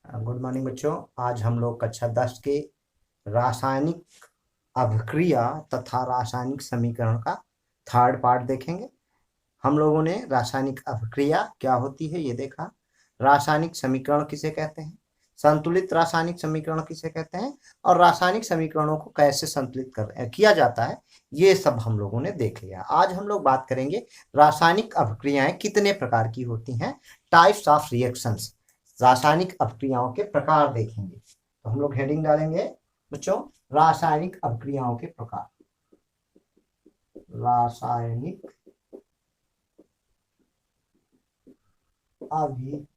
Good morning बच्चों। आज हम लोग कक्षा 10 के रासायनिक अभिक्रिया तथा रासायनिक समीकरण का थर्ड पार्ट देखेंगे। हम लोगों ने रासायनिक अभिक्रिया क्या होती है ये देखा, रासायनिक समीकरण किसे कहते हैं, संतुलित रासायनिक समीकरण किसे कहते हैं और रासायनिक समीकरणों को कैसे संतुलित किया जाता है, ये सब हम लोगों ने देख लिया। आज हम लोग बात करेंगे रासायनिक अभिक्रियाएं कितने प्रकार की होती हैं, टाइप्स ऑफ रिएक्शंस, रासायनिक अभिक्रियाओं के प्रकार देखेंगे। तो हम लोग हेडिंग डालेंगे बच्चों, रासायनिक अभिक्रियाओं के प्रकार। रासायनिक अभिक्रियाओं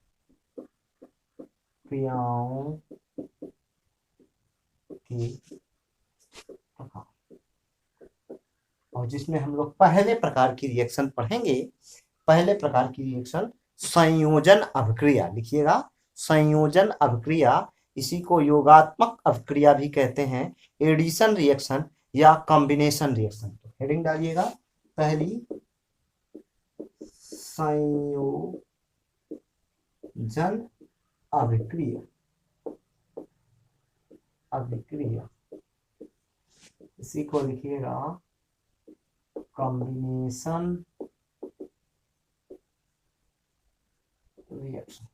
के प्रकार, और जिसमें हम लोग पहले प्रकार की रिएक्शन पढ़ेंगे। पहले प्रकार की रिएक्शन संयोजन अभिक्रिया, लिखिएगा संयोजन अभिक्रिया। इसी को योगात्मक अभिक्रिया भी कहते हैं, एडिशन रिएक्शन या कॉम्बिनेशन रिएक्शन। तो हेडिंग डालिएगा, पहली संयोजन अभिक्रिया। इसी को लिखिएगा कॉम्बिनेशन रिएक्शन।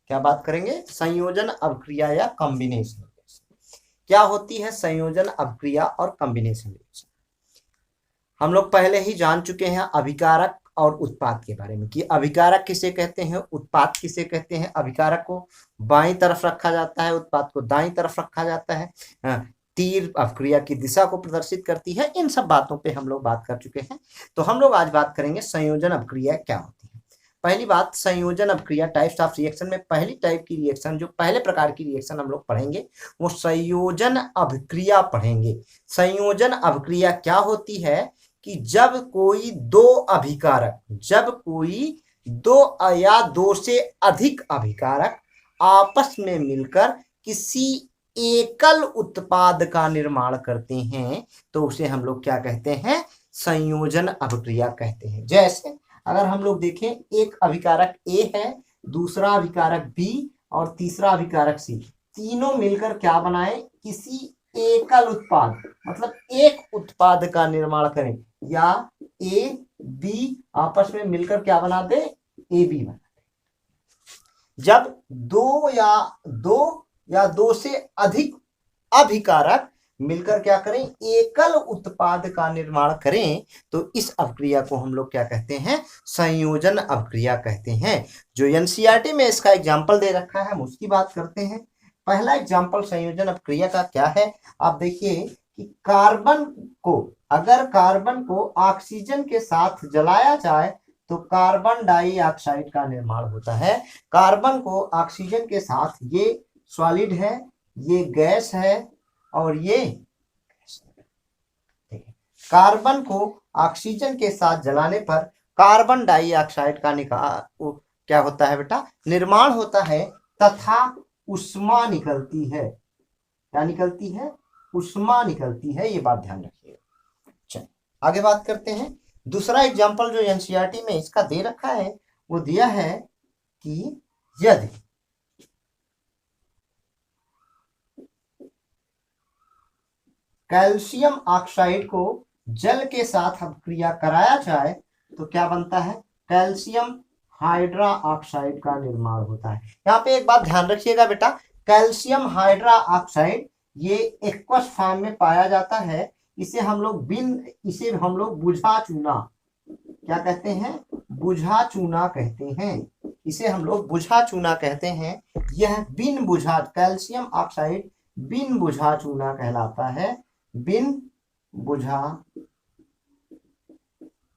क्या बात करेंगे, संयोजन अभिक्रिया या कॉम्बिनेशन रिएक्शन। क्या होती है संयोजन अभिक्रिया और कॉम्बिनेशन रिएक्शन? हम लोग पहले ही जान चुके हैं अभिकारक और उत्पाद के बारे में कि अभिकारक किसे कहते हैं, उत्पाद किसे कहते हैं। अभिकारक को बाईं तरफ रखा जाता है, उत्पाद को दाईं तरफ रखा जाता है। तीर अभिक्रिया की दिशा को प्रदर्शित करती है। इन सब बातों पे हम लोग बात कर चुके हैं। तो हम लोग आज बात करेंगे संयोजन अभिक्रिया क्या होती है। पहली बात, संयोजन अभिक्रिया, टाइप्स ऑफ रिएक्शन में पहली टाइप की रिएक्शन, जो पहले प्रकार की रिएक्शन हम लोग पढ़ेंगे वो संयोजन अभिक्रिया पढ़ेंगे। संयोजन अभिक्रिया क्या होती है कि जब कोई दो अभिकारक, जब कोई दो या दो से अधिक अभिकारक आपस में मिलकर किसी एकल उत्पाद का निर्माण करते हैं तो उसे हम लोग क्या कहते हैं, संयोजन अभिक्रिया कहते हैं। जैसे अगर हम लोग देखें, एक अभिकारक ए है, दूसरा अभिकारक बी और तीसरा अभिकारक सी, तीनों मिलकर क्या बनाए, किसी एकल उत्पाद, मतलब एक उत्पाद का निर्माण करें, या ए बी आपस में मिलकर क्या बना दे, ए बी बना दे। जब दो या दो से अधिक अभिकारक मिलकर क्या करें, एकल उत्पाद का निर्माण करें तो इस अभिक्रिया को हम लोग क्या कहते हैं, संयोजन अभिक्रिया कहते हैं। जो एनसीईआरटी में इसका एग्जाम्पल दे रखा है हम उसकी बात करते हैं। पहला एग्जाम्पल संयोजन अभिक्रिया का क्या है, आप देखिए कि कार्बन को, अगर कार्बन को ऑक्सीजन के साथ जलाया जाए तो कार्बन डाइऑक्साइड का निर्माण होता है। कार्बन को ऑक्सीजन के साथ, ये सॉलिड है, ये गैस है और ये कार्बन को ऑक्सीजन के साथ जलाने पर कार्बन डाइऑक्साइड का क्या होता है बेटा, निर्माण होता है तथा उष्मा निकलती है। क्या निकलती है, उष्मा निकलती है, ये बात ध्यान रखिएगा। चलिए आगे बात करते हैं। दूसरा एग्जांपल जो एनसीईआरटी में इसका दे रखा है वो दिया है कि यदि कैल्शियम ऑक्साइड को जल के साथ अभिक्रिया कराया जाए तो क्या बनता है, कैल्शियम हाइड्रा ऑक्साइड का निर्माण होता है। यहाँ पे एक बात ध्यान रखिएगा बेटा, कैल्शियम हाइड्रा ऑक्साइड ये एक्वस फॉर्म में पाया जाता है। इसे हम लोग बुझा चूना, क्या कहते हैं, बुझा चूना कहते हैं। इसे हम लोग बुझा चूना कहते हैं। यह बिन बुझा, कैल्शियम ऑक्साइड बिन बुझा चूना कहलाता है, बिन बुझा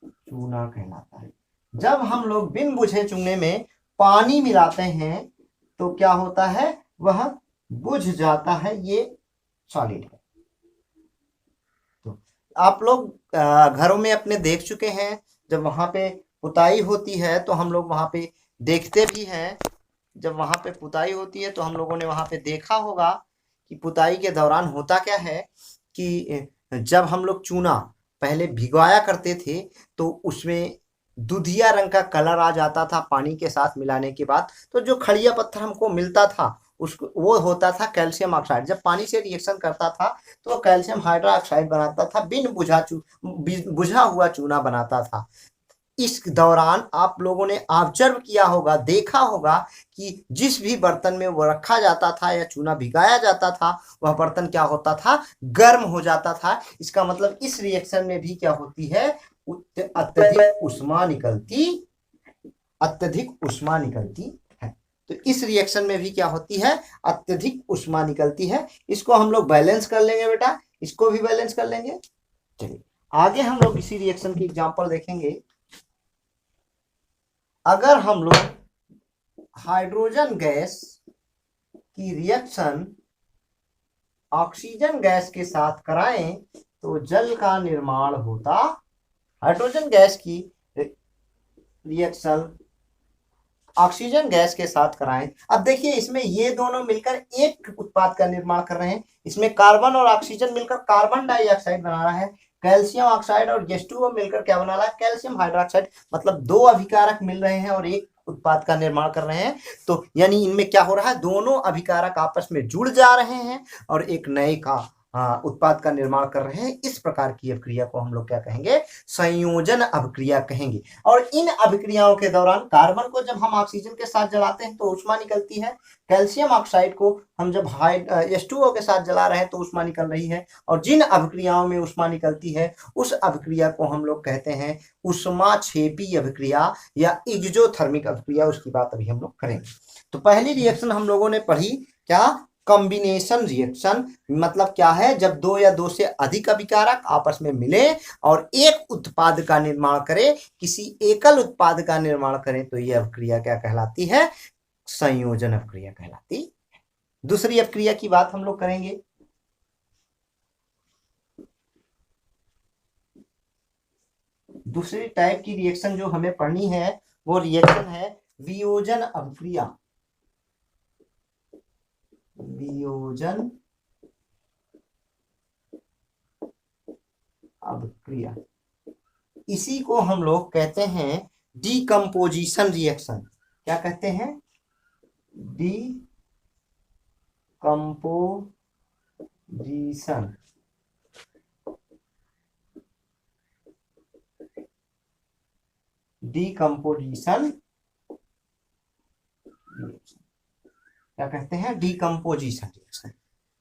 चूना कहलाता है। जब हम लोग बिन बुझे चूने में पानी मिलाते हैं तो क्या होता है, वह बुझ जाता है, ये सॉलिड है। तो आप लोग घरों में अपने देख चुके हैं, जब वहां पे पुताई होती है तो हम लोग वहां पे देखते भी हैं। जब वहां पे पुताई होती है तो हम लोगों ने वहां पे देखा होगा कि पुताई के दौरान होता क्या है कि जब हम लोग चूना पहले भिगोया करते थे तो उसमें दुधिया रंग का कलर आ जाता था पानी के साथ मिलाने के बाद। तो जो खड़िया पत्थर हमको मिलता था उसको वो होता था कैल्शियम ऑक्साइड। जब पानी से रिएक्शन करता था तो वो कैल्शियम हाइड्रोक्साइड बनाता था, बुझा हुआ चूना बनाता था। इस दौरान आप लोगों ने ऑब्जर्व किया होगा, देखा होगा कि जिस भी बर्तन में वो रखा जाता था या चूना भिगाया जाता था वह बर्तन क्या होता था, गर्म हो जाता था। इसका मतलब इस रिएक्शन में भी क्या होती है, अत्यधिक उष्मा निकलती, अत्यधिक उष्मा निकलती है। तो इस रिएक्शन में भी क्या होती है, अत्यधिक उष्मा निकलती है। इसको हम लोग बैलेंस कर लेंगे बेटा, इसको भी बैलेंस कर लेंगे। चलिए आगे हम लोग इसी रिएक्शन की एग्जांपल देखेंगे। अगर हम लोग हाइड्रोजन गैस की रिएक्शन ऑक्सीजन गैस के साथ कराएं तो जल का निर्माण होता। हाइड्रोजन गैस की रिएक्शन ऑक्सीजन गैस के साथ कराएं। अब देखिए इसमें ये दोनों मिलकर एक उत्पाद का निर्माण कर रहे हैं। इसमें कार्बन और ऑक्सीजन मिलकर कार्बन डाइऑक्साइड बना रहा है, कैल्शियम ऑक्साइड और H2O मिलकर क्या बना रहा है, कैल्शियम हाइड्रोक्साइड। मतलब दो अभिकारक मिल रहे हैं और एक उत्पाद का निर्माण कर रहे हैं। तो यानी इनमें क्या हो रहा है, दोनों अभिकारक आपस में जुड़ जा रहे हैं और एक नए का उत्पाद का निर्माण कर रहे हैं। इस प्रकार की अभिक्रिया को हम लोग क्या कहेंगे, संयोजन अभिक्रिया कहेंगे। और इन अभिक्रियाओं के दौरान कार्बन को जब हम ऑक्सीजन के साथ जलाते हैं तो ऊष्मा निकलती है, कैल्शियम ऑक्साइड को हम जब H2O के साथ जला रहे हैं तो ऊष्मा निकल रही है। और जिन अभिक्रियाओं में ऊष्मा निकलती है उस अभिक्रिया को हम लोग कहते हैं ऊष्माक्षेपी अभिक्रिया या एक्सोथर्मिक अभिक्रिया। उसकी बात अभी हम लोग करेंगे। तो पहली रिएक्शन हम लोगों ने पढ़ी क्या, कॉम्बिनेशन रिएक्शन। मतलब क्या है, जब दो या दो से अधिक अभिकारक आपस में मिले और एक उत्पाद का निर्माण करें, किसी एकल उत्पाद का निर्माण करें तो यह अभिक्रिया क्या कहलाती है, संयोजन अभिक्रिया कहलाती है। दूसरी अभिक्रिया की बात हम लोग करेंगे। दूसरी टाइप की रिएक्शन जो हमें पढ़नी है वो रिएक्शन है वियोजन अभिक्रिया। वियोजन अभिक्रिया, इसी को हम लोग कहते हैं डीकम्पोजिशन रिएक्शन। क्या कहते हैं, डीकम्पोजिशन। डीकम्पोजिशन क्या कहते हैं, डीकम्पोजिशन रिएक्शन,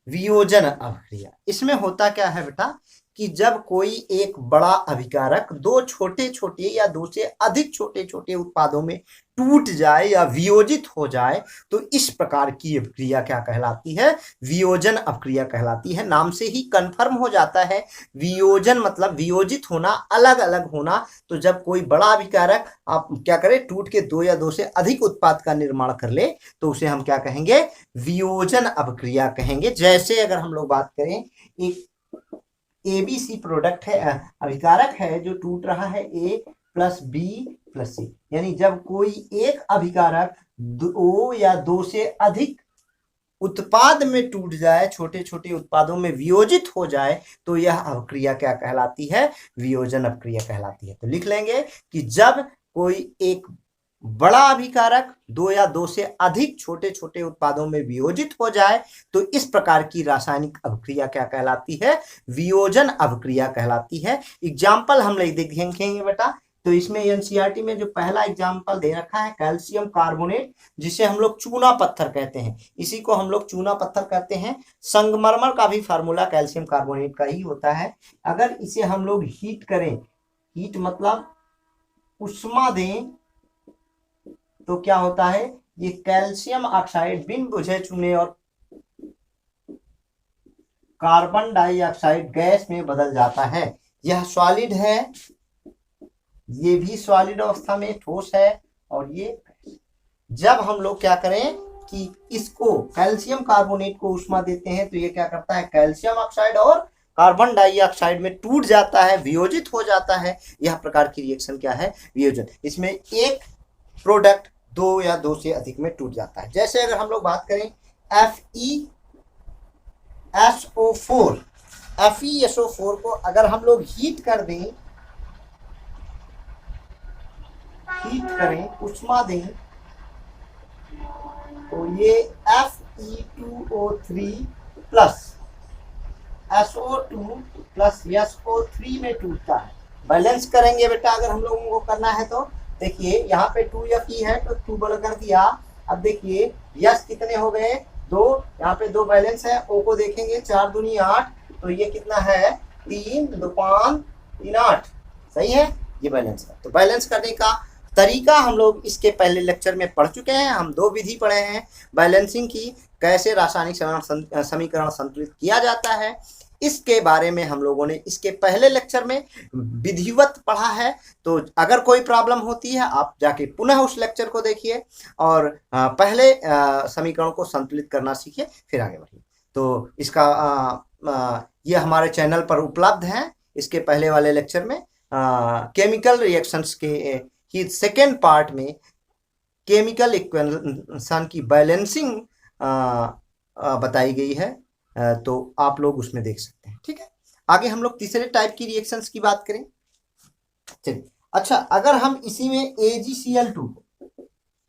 वियोजन अभिक्रिया। इसमें होता क्या है बेटा कि जब कोई एक बड़ा अभिकारक दो छोटे छोटे या दो से अधिक छोटे छोटे उत्पादों में टूट जाए या वियोजित हो जाए तो इस प्रकार की अभिक्रिया क्या कहलाती है, वियोजन अभिक्रिया कहलाती है। नाम से ही कंफर्म हो जाता है, वियोजन मतलब वियोजित होना, अलग अलग होना। तो जब कोई बड़ा अभिकारक आप क्या करें, टूट के दो या दो से अधिक उत्पाद का निर्माण कर ले तो उसे हम क्या कहेंगे, वियोजन अभिक्रिया कहेंगे। जैसे अगर हम लोग बात करें, एक ABC प्रोडक्ट है, अभिकारक है जो टूट रहा है A plus B plus C। यानी जब कोई एक अभिकारक दो या दो से अधिक उत्पाद में टूट जाए, छोटे छोटे उत्पादों में वियोजित हो जाए तो यह अभिक्रिया क्या कहलाती है, वियोजन अभिक्रिया कहलाती है। तो लिख लेंगे कि जब कोई एक बड़ा अभिकारक दो या दो से अधिक छोटे छोटे उत्पादों में वियोजित हो जाए तो इस प्रकार की रासायनिक अभिक्रिया क्या कहलाती है, वियोजन अभिक्रिया कहलाती है। एग्जाम्पल हम लोग देखेंगे बेटा। तो इसमें एनसीईआरटी में जो पहला एग्जाम्पल दे रखा है कैल्शियम कार्बोनेट, जिसे हम लोग चूना पत्थर कहते हैं, इसी को हम लोग चूना पत्थर कहते हैं। संगमरमर का भी फार्मूला कैल्शियम कार्बोनेट का ही होता है। अगर इसे हम लोग हीट करें, हीट मतलब उष्मा दें, तो क्या होता है, ये कैल्शियम ऑक्साइड बिन बुझे चूने और कार्बन डाइऑक्साइड गैस में बदल जाता है। यह सॉलिड है, ये भी सॉलिड अवस्था में ठोस है, और ये जब हम लोग क्या करें कि इसको कैल्शियम कार्बोनेट को उष्मा देते हैं तो ये क्या करता है, कैल्शियम ऑक्साइड और कार्बन डाइऑक्साइड में टूट जाता है, वियोजित हो जाता है। यह प्रकार की रिएक्शन क्या है, वियोजन। इसमें एक प्रोडक्ट दो या दो से अधिक में टूट जाता है। जैसे अगर हम लोग बात करें FeSO4, FeSO4 को अगर हम लोग हीट कर दें, हीट करें, उष्मा दें, तो ये Fe2O3 plus SO2 plus SO3 में टूटता है। बैलेंस करेंगे बेटा अगर हम लोगों को करना है तो देखिए यहाँ पे 2Fe है तो 2 बड़ा कर दिया। अब देखिए यस कितने हो गए, 2, यहाँ पे 2 बैलेंस है, ओ को देखेंगे 4 दूनी 8, तो ये कितना है 3 2 5 3 8, सही है, ये बैलेंस है। तो बैलेंस करने का तरीका हम लोग इसके पहले लेक्चर में पढ़ चुके हैं। हम 2 विधि पढ़े हैं बैलेंसिंग की, कैसे रासायनिक समीकरण संतुलित किया जाता है, इसके बारे में हम लोगों ने इसके पहले लेक्चर में विधिवत पढ़ा है। तो अगर कोई प्रॉब्लम होती है आप जाके पुनः उस लेक्चर को देखिए और पहले समीकरण को संतुलित करना सीखिए, फिर आगे बढ़िए। तो इसका ये हमारे चैनल पर उपलब्ध है। इसके पहले वाले लेक्चर में केमिकल रिएक्शंस के सेकेंड पार्ट में केमिकल इक्वेशन की बैलेंसिंग बताई गई है, तो आप लोग उसमें देख सकते हैं। ठीक है, आगे हम लोग तीसरे टाइप की रिएक्शंस की बात करें। चलिए, अच्छा अगर हम इसी में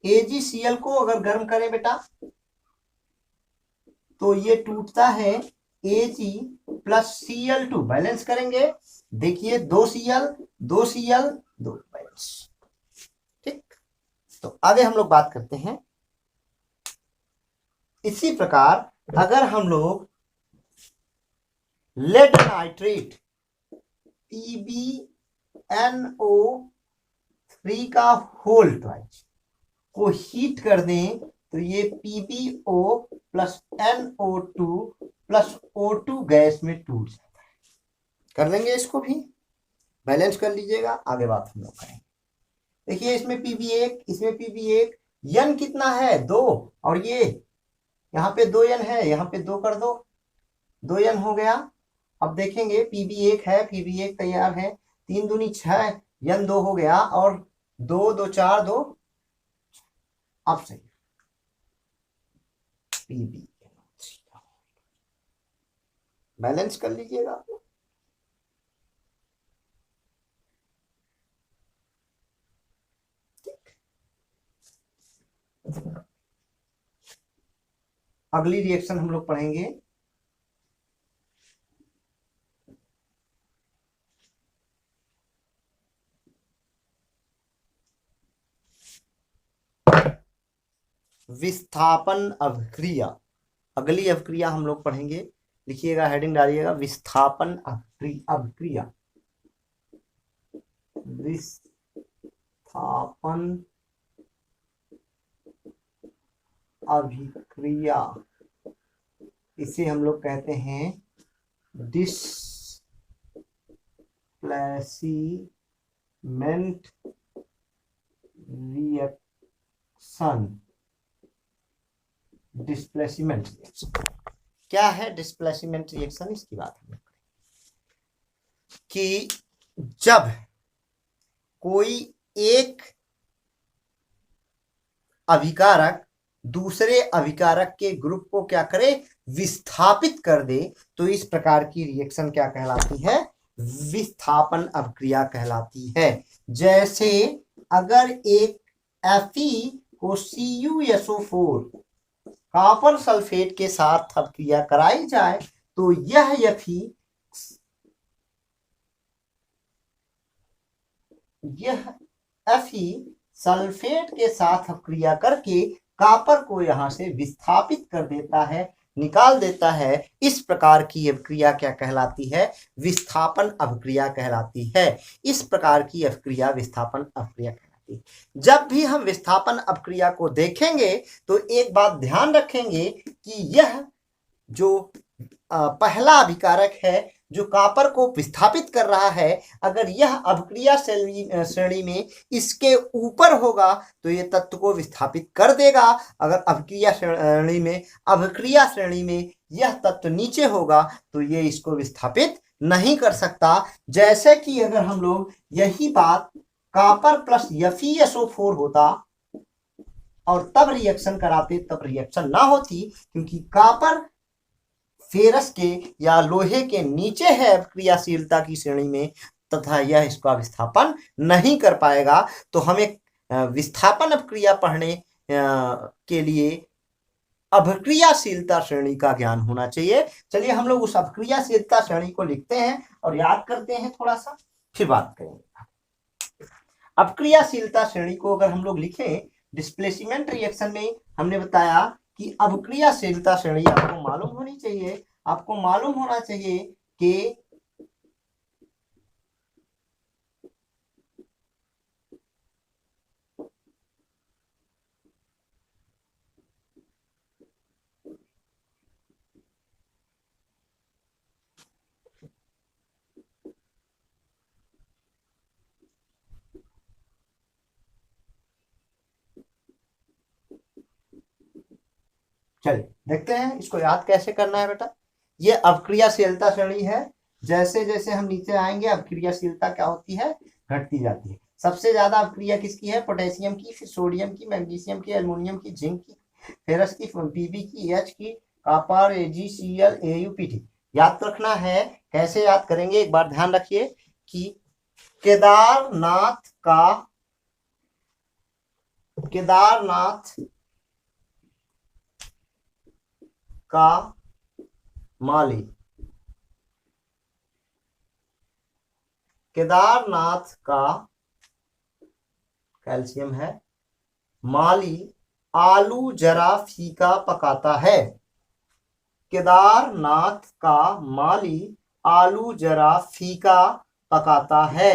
AgCl को अगर गर्म करें बेटा तो ये टूटता है Ag प्लस Cl2, बैलेंस करेंगे, देखिए 2Cl 2Cl 2 बैलेंस। ठीक, तो आगे हम लोग बात करते हैं। इसी प्रकार अगर हम लोग लेड नाइट्रेट PbNO3 का होल ट्वाइस को हीट कर दें तो ये PbO plus NO2 plus O2 gas में टूट जाता है। कर लेंगे इसको भी, बैलेंस कर लीजिएगा, आगे बात हम लोग करेंगे। देखिए इसमें Pb1 इसमें Pb1, n कितना है 2, और ये यहाँ पे 2n है, यहाँ पे 2 कर दो, 2n हो गया। अब देखेंगे Pb1 है, Pb1 तैयार है, 3 दूनी 6, n 2 हो गया, और 2 2 4 2, अब सही Pb बैलेंस कर लीजिएगा। अगली रिएक्शन हम लोग पढ़ेंगे विस्थापन अभिक्रिया। अगली अभिक्रिया हम लोग पढ़ेंगे, लिखिएगा, हेडिंग डालिएगा, विस्थापन अभिक्रिया। विस्थापन अभिक्रिया, इसे हम लोग कहते हैं डिस्प्लेसमेंट रिएक्शन। डिस्प्लेसमेंट रिएक्शन क्या है? डिस्प्लेसमेंट रिएक्शन, इसकी बात हम लोग कि जब कोई एक अभिकारक दूसरे अभिकारक के ग्रुप को क्या करे, विस्थापित कर दे, तो इस प्रकार की रिएक्शन क्या कहलाती है? विस्थापन अभिक्रिया कहलाती है। जैसे अगर एक Fe को CuSO4 कॉपर सल्फेट के साथ अभिक्रिया कराई जाए तो यह Fe सल्फेट के साथ अभिक्रिया करके कॉपर को यहां से विस्थापित कर देता है, निकाल देता है। इस प्रकार की अभिक्रिया क्या कहलाती है? विस्थापन अभिक्रिया कहलाती है। इस प्रकार की अभिक्रिया विस्थापन अभिक्रिया कहलाती है। जब भी हम विस्थापन अभिक्रिया को देखेंगे तो एक बात ध्यान रखेंगे कि यह जो पहला अभिकारक है जो कॉपर को विस्थापित कर रहा है, अगर यह अभिक्रिया श्रेणी में इसके ऊपर होगा तो ये तत्व को विस्थापित कर देगा। अगर अभिक्रिया श्रेणी में यह तत्व नीचे होगा तो ये इसको विस्थापित नहीं कर सकता। जैसे कि अगर हम लोग यही बात कॉपर प्लस FeSO4 होता और तब रिएक्शन कराते, तब रिएक्शन ना होती, क्योंकि कॉपर फेरस के या लोहे के नीचे है क्रियाशीलता की श्रेणी में, तथा यह इसका विस्थापन नहीं कर पाएगा। तो हमें विस्थापन अपक्रिया पढ़ने के लिए अभिक्रियाशीलता श्रेणी का ज्ञान होना चाहिए। चलिए हम लोग उस अभिक्रियाशीलता श्रेणी को लिखते हैं और याद करते हैं थोड़ा सा, फिर बात करेंगे। अभिक्रियाशीलता श्रेणी को अगर हम लोग लिखें डिस्प्लेसमेंट रिएक्शन में, हमने बताया कि अभिक्रियाशीलता श्रेणी आपको मालूम होनी चाहिए, आपको मालूम होना चाहिए कि चलिए देखते हैं इसको याद कैसे करना है बेटा। ये अभिक्रियाशीलता श्रेणी है, जैसे जैसे हम नीचे आएंगे अभिक्रियाशीलता क्या होती है, घटती जाती है। सबसे ज्यादा अभिक्रिया किसकी है, पोटेशियम की, फिर सोडियम की, मैग्नीशियम की, एल्युमिनियम की, जिंक की, फेरस की, पीबी की, एच की, कॉपर, AgCl, AU, PT। याद रखना है, कैसे याद करेंगे एक बार ध्यान रखिए कि केदारनाथ का माली, केदारनाथ का कैल्शियम है, माली आलू जरा फीका पकाता है। केदारनाथ का माली आलू जरा फीका पकाता है।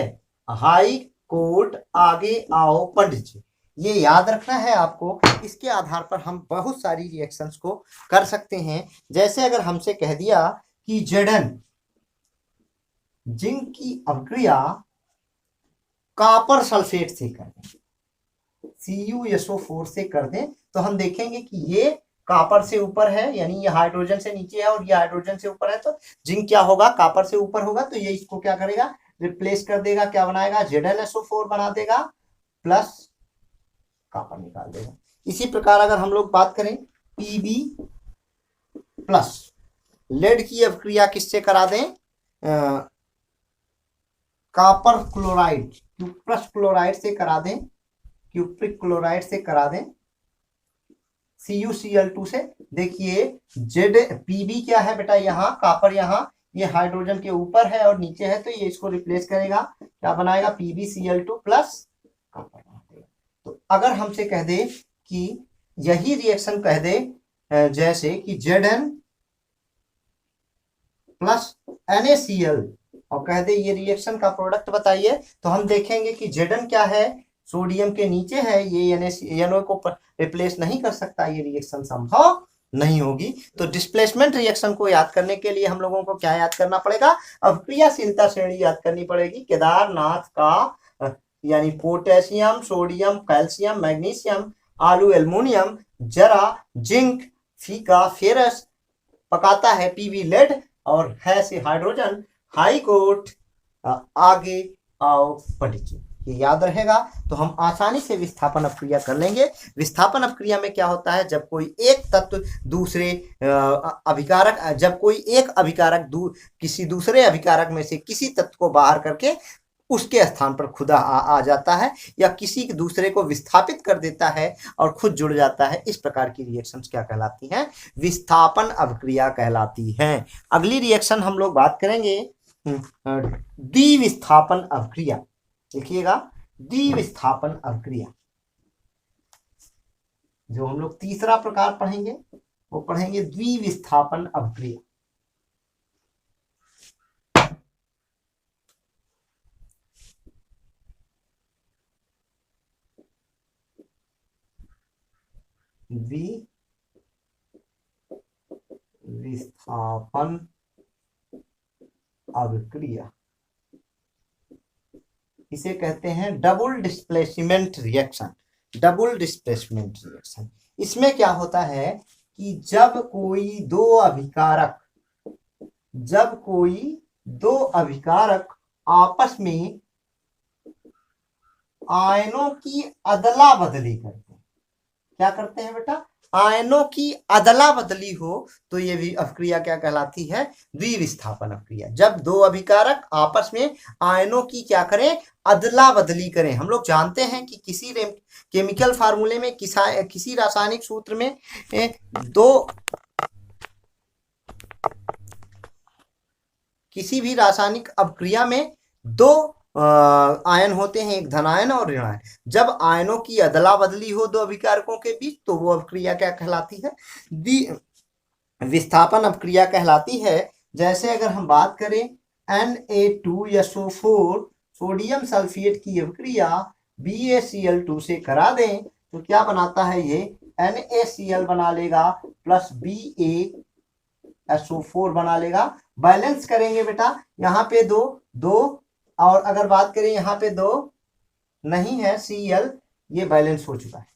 हाई कोर्ट आगे आओ पंडित जी। ये याद रखना है आपको। इसके आधार पर हम बहुत सारी रिएक्शंस को कर सकते हैं। जैसे अगर हमसे कह दिया कि जेडन जिंक की अभिक्रिया कॉपर सल्फेट से कर दें, CuSO4 से कर दें, तो हम देखेंगे कि ये कॉपर से ऊपर है, यानी ये हाइड्रोजन से नीचे है और ये हाइड्रोजन से ऊपर है, तो जिंक क्या होगा, कॉपर से ऊपर होगा, तो ये इसको क्या करेगा, रिप्लेस कर देगा, क्या बनाएगा, ZnSO4 बना देगा, प्लस कॉपर निकाल देगा। इसी प्रकार अगर हम लोग बात करें Pb प्लस लेड की अभिक्रिया किससे करा दें, कॉपर क्लोराइड, क्यूप्रस क्लोराइड से करा दें, क्यूप्रिक क्लोराइड से करा दें, CuCl2 से। देखिए Pb क्या है बेटा, यहाँ कॉपर, यहाँ ये हाइड्रोजन के ऊपर है और नीचे है, तो ये इसको रिप्लेस करेगा, क्या बनाएगा, PbCl2 प्लस कॉपर बना देगा। तो अगर हमसे कह दे कि यही रिएक्शन कह दे जैसे कि Zn प्लस NaCl और कह दे ये रिएक्शन का प्रोडक्ट बताइए, तो हम देखेंगे कि Zn क्या है, सोडियम के नीचे है, ये NaCl को रिप्लेस नहीं कर सकता, ये रिएक्शन संभव नहीं होगी। तो डिस्प्लेसमेंट रिएक्शन को याद करने के लिए हम लोगों को क्या याद करना पड़ेगा, अभिक्रियाशीलता श्रेणी याद करनी पड़ेगी। केदारनाथ का यानी पोटेशियम, सोडियम, कैल्शियम, मैग्नीशियम, आलू, एल्युमिनियम, जरा, जिंक, फीका, फेरस पकाता है, Pb लेड और है से हाइड्रोजन, हाई कोर्ट आगे आओ पंडित जी। ये याद रहेगा तो हम आसानी से विस्थापन अपक्रिया कर लेंगे। विस्थापन अपक्रिया में क्या होता है, जब कोई एक तत्व दूसरे अभिकारक, जब कोई एक अभिकारक किसी दूसरे अभिकारक में से किसी तत्व को बाहर करके उसके स्थान पर खुद आ जाता है, या किसी दूसरे को विस्थापित कर देता है और खुद जुड़ जाता है, इस प्रकार की रिएक्शंस क्या कहलाती हैं, विस्थापन अपक्रिया कहलाती हैं। अगली रिएक्शन हम लोग बात करेंगे द्विविस्थापन अपक्रिया। देखिएगा द्विविस्थापन अपक्रिया, जो हम लोग तीसरा प्रकार पढ़ेंगे वो पढ़ेंगे द्विविस्थापन अपक्रिया। द्विविस्थापन अभिक्रिया, इसे कहते हैं double displacement reaction. Double displacement reaction, इसमें क्या होता है कि जब कोई दो अभिकारक आपस में आयनों की अदला बदली करते हैं, क्या करते हैं बेटा, आयनों की अदला बदली हो तो ये भी अभिक्रिया क्या कहलाती है? द्विविस्थापन अभिक्रिया। जब दो अभिकारक आपस में आयनों की क्या करें? अदला बदली करें। हम लोग जानते हैं कि किसी केमिकल फार्मूले में किसी रासायनिक सूत्र में किसी भी रासायनिक अभिक्रिया में दो आयन होते हैं, एक धनायन और ऋणायन। जब आयनों की अदला बदली हो दो अभिकारकों के बीच तो वो अभिक्रिया क्या कहलाती है? विस्थापन अभिक्रिया कहलाती है। जैसे अगर हम बात करें Na2SO4 सोडियम सल्फेट की अभिक्रिया BaCl2 से करा दें तो क्या बनाता है? ये NaCl बना लेगा प्लस BaSO4 बना लेगा। बैलेंस करेंगे बेटा, यहाँ पे दो और अगर बात करें यहाँ पे दो नहीं है Cl, ये बैलेंस हो चुका है,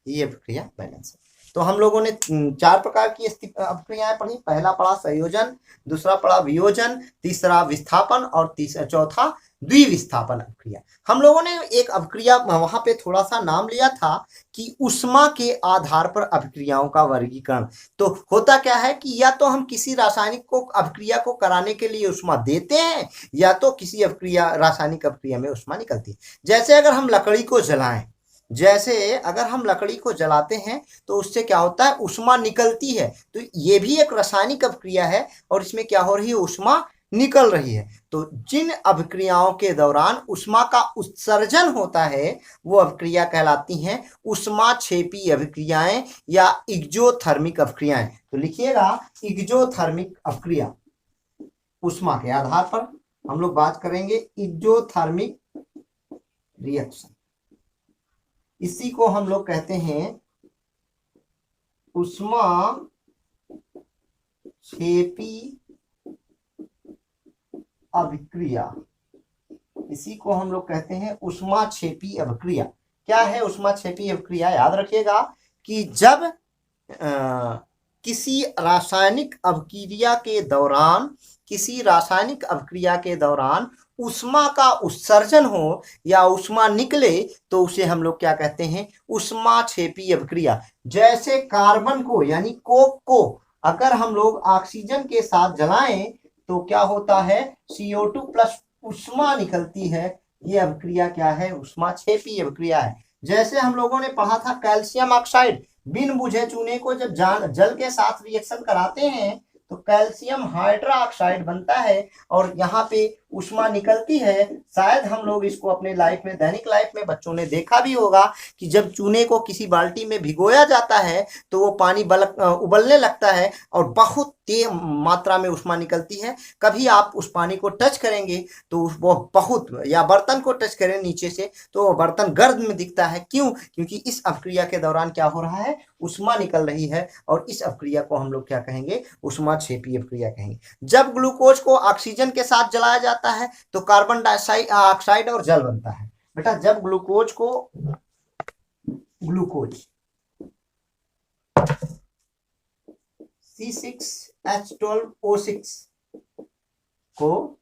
ये प्रक्रिया बैलेंस है। तो हम लोगों ने 4 प्रकार की अभिक्रियाएं पढ़ी। पहला पढ़ा संयोजन, दूसरा पढ़ा वियोजन, तीसरा विस्थापन और चौथा द्विविस्थापन अभिक्रिया। हम लोगों ने एक अभिक्रिया वहां पे थोड़ा सा नाम लिया था कि उष्मा के आधार पर अभिक्रियाओं का वर्गीकरण। तो होता क्या है कि या तो हम किसी रासायनिक को अभिक्रिया को कराने के लिए उष्मा देते हैं या तो किसी रासायनिक अभिक्रिया में उष्मा निकलती है। जैसे अगर हम लकड़ी को जलाते हैं तो उससे क्या होता है? उष्मा निकलती है। तो ये भी एक रासायनिक अभिक्रिया है और इसमें क्या हो रही है? उष्मा निकल रही है। तो जिन अभिक्रियाओं के दौरान उष्मा का उत्सर्जन होता है वो अभिक्रिया कहलाती हैं उष्माक्षेपी अभिक्रियाएं या एक्सोथर्मिक अभिक्रियाएं। तो लिखिएगा एक्सोथर्मिक अभिक्रिया। उष्मा के आधार पर हम लोग बात करेंगे एक्सोथर्मिक रिएक्शन। इसी को हम लोग कहते हैं उष्माक्षेपी अभिक्रिया। इसी को हम लोग कहते हैं उष्माक्षेपी अभिक्रिया। क्या है उष्माक्षेपी अभिक्रिया? याद रखिएगा कि जब किसी रासायनिक अभिक्रिया के दौरान उष्मा का उत्सर्जन हो या उष्मा निकले तो उसे हम लोग क्या कहते हैं? उष्माक्षेपी अभिक्रिया। जैसे कार्बन को यानी कोक को अगर हम लोग ऑक्सीजन के साथ जलाएं तो क्या होता है? CO2 प्लस उष्मा निकलती है। ये अभिक्रिया क्या है? उष्माक्षेपी अभिक्रिया है। जैसे हम लोगों ने पढ़ा था कैल्शियम ऑक्साइड, बिन बुझे चूने को जब जल के साथ रिएक्शन कराते हैं तो कैल्शियम हाइड्रोक्साइड बनता है और यहाँ पे उष्मा निकलती है। शायद हम लोग इसको अपने दैनिक लाइफ में बच्चों ने देखा भी होगा कि जब चूने को किसी बाल्टी में भिगोया जाता है तो वो पानी उबलने लगता है और बहुत तेज मात्रा में उष्मा निकलती है। कभी आप उस पानी को टच करेंगे तो वो बहुत, या बर्तन को टच करें नीचे से तो बर्तन गर्म में दिखता है। क्यों? क्योंकि इस अभिक्रिया के दौरान क्या हो रहा है? उष्मा निकल रही है और इस अभिक्रिया को हम लोग क्या कहेंगे? उष्माक्षेपी अभिक्रिया कहेंगे। जब ग्लूकोज को ऑक्सीजन के साथ जलाया जाता है तो कार्बन डाइऑक्साइड और जल बनता है। बेटा जब ग्लूकोज C6H12O6 को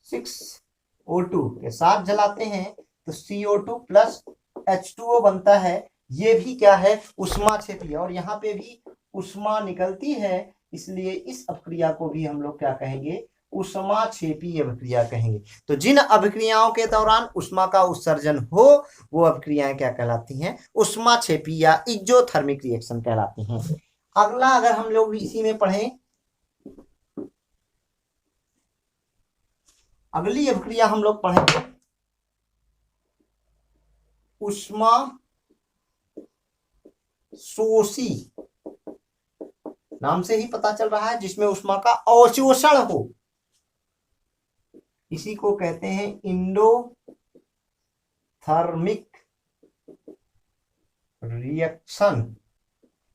6O2 के साथ जलाते हैं तो CO2 प्लस H2O बनता है। ये भी क्या है? उष्माक्षेपी। और यहाँ पे भी उष्मा निकलती है, इसलिए इस अभिक्रिया को भी हम लोग क्या कहेंगे? उष्माक्षेपी अभिक्रिया कहेंगे। तो जिन अभिक्रियाओं के दौरान उष्मा का उत्सर्जन हो वो अभिक्रियाएं क्या कहलाती हैं? उष्माक्षेपी या एक्सोथर्मिक रिएक्शन कहलाती हैं। अगला अगर हम लोग इसी में पढ़ें, अगली अभिक्रिया हम लोग पढ़ेंगे उष्मा शोषी। नाम से ही पता चल रहा है, जिसमें उष्मा का अवशोषण हो। इसी को कहते हैं इंडोथर्मिक रिएक्शन।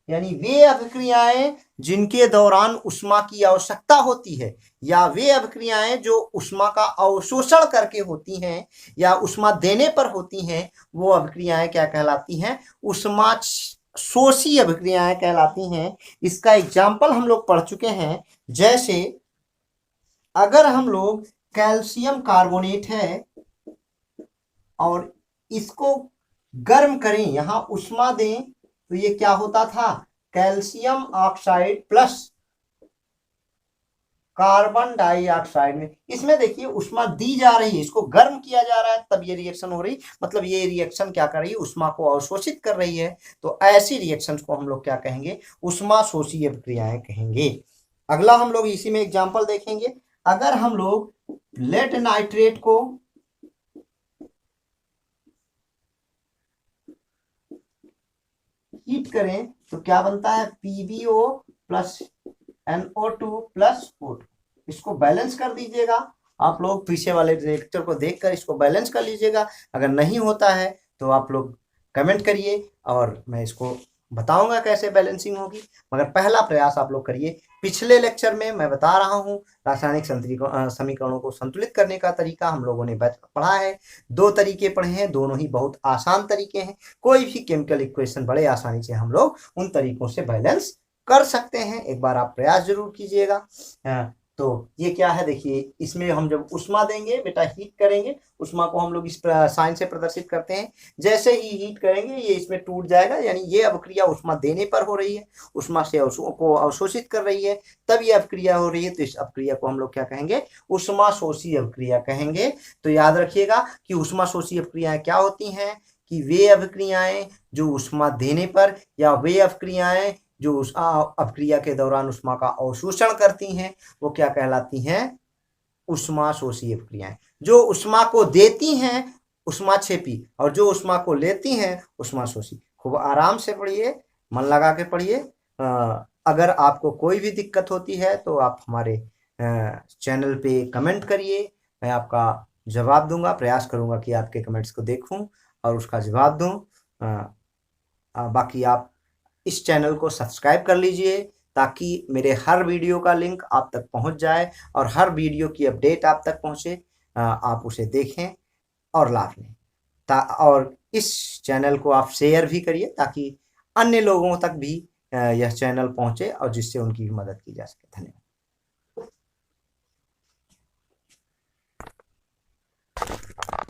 यानी वे अभिक्रियाएं जिनके दौरान उष्मा की आवश्यकता होती है या वे अभिक्रियाएं जो उष्मा का अवशोषण करके होती हैं या उष्मा देने पर होती हैं, वो अभिक्रियाएं क्या कहलाती हैं? उष्मा शोषी अभिक्रियाएं कहलाती हैं। इसका एग्जाम्पल हम लोग पढ़ चुके हैं। जैसे अगर हम लोग कैल्शियम कार्बोनेट है और इसको गर्म करें, यहां उष्मा दें तो ये क्या होता था, calcium oxide plus carbon dioxide में। इसमें देखिए ऊष्मा दी जा रही है, इसको गर्म किया जा रहा है, तब ये रिएक्शन हो रही, मतलब ये रिएक्शन क्या कर रही है, ऊष्मा को अवशोषित कर रही है। तो ऐसी रिएक्शंस को हम लोग क्या कहेंगे, ऊष्मा शोषी अभिक्रियाएं कहेंगे। अगला हम लोग इसी में एग्जांपल देखेंगे। अगर हम लोग लेड नाइट्रेट को हीट करें तो क्या बनता है, PbO plus NO2 plus O2। इसको बैलेंस कर दीजिएगा, आप लोग पीछे वाले रिएक्टर को देखकर इसको बैलेंस कर लीजिएगा। अगर नहीं होता है तो आप लोग कमेंट करिए और मैं इसको बताऊंगा कैसे बैलेंसिंग होगी, मगर पहला प्रयास आप लोग करिए। पिछले लेक्चर में मैं बता रहा हूँ रासायनिक समीकरणों को संतुलित करने का तरीका हम लोगों ने पढ़ा है। 2 तरीके पढ़े हैं, दोनों ही बहुत आसान तरीके हैं। कोई भी केमिकल इक्वेशन बड़े आसानी से हम लोग उन तरीकों से बैलेंस कर सकते हैं। एक बार आप प्रयास जरूर कीजिएगा। तो ये क्या है, देखिए इसमें हम जब ऊष्मा देंगे बेटा, हीट करेंगे, ऊष्मा को हम लोग इस साइन से प्रदर्शित करते हैं। जैसे ही हीट करेंगे ये इसमें टूट जाएगा, यानी ये अभिक्रिया ऊष्मा देने पर हो रही है, ऊष्मा से को अवशोषित कर रही है, तब ये अभिक्रिया हो रही है। तो इस अभिक्रिया को हम लोग क्या कहेंगे, ऊष्मा शोषी अभिक्रिया कहेंगे। तो याद रखिएगा कि ऊष्मा शोषी अभिक्रियाएं क्या होती हैं, कि वे अभिक्रियाएं जो ऊष्मा देने पर, या वे अभिक्रियाएं जो उस अभिक्रिया के दौरान ऊष्मा का अवशोषण करती हैं, वो क्या कहलाती हैं, ऊष्मा शोषी अभिक्रियाएं। जो ऊष्मा को देती हैं ऊष्मा क्षेपी, और जो ऊष्मा को लेती हैं ऊष्मा शोषी। खूब आराम से पढ़िए, मन लगा के पढ़िए। अगर आपको कोई भी दिक्कत होती है तो आप हमारे चैनल पे कमेंट करिए, मैं आपका जवाब दूंगा, प्रयास करूंगा कि आपके कमेंट्स को देखूं और उसका जवाब दूं। बाकी आप इस चैनल को सब्सक्राइब कर लीजिए ताकि मेरे हर वीडियो का लिंक आप तक पहुंच जाए और हर वीडियो की अपडेट आप तक पहुंचे, आप उसे देखें और लाभ लें। और इस चैनल को आप शेयर भी करिए ताकि अन्य लोगों तक भी यह चैनल पहुंचे और जिससे उनकी भी मदद की जा सके। धन्यवाद।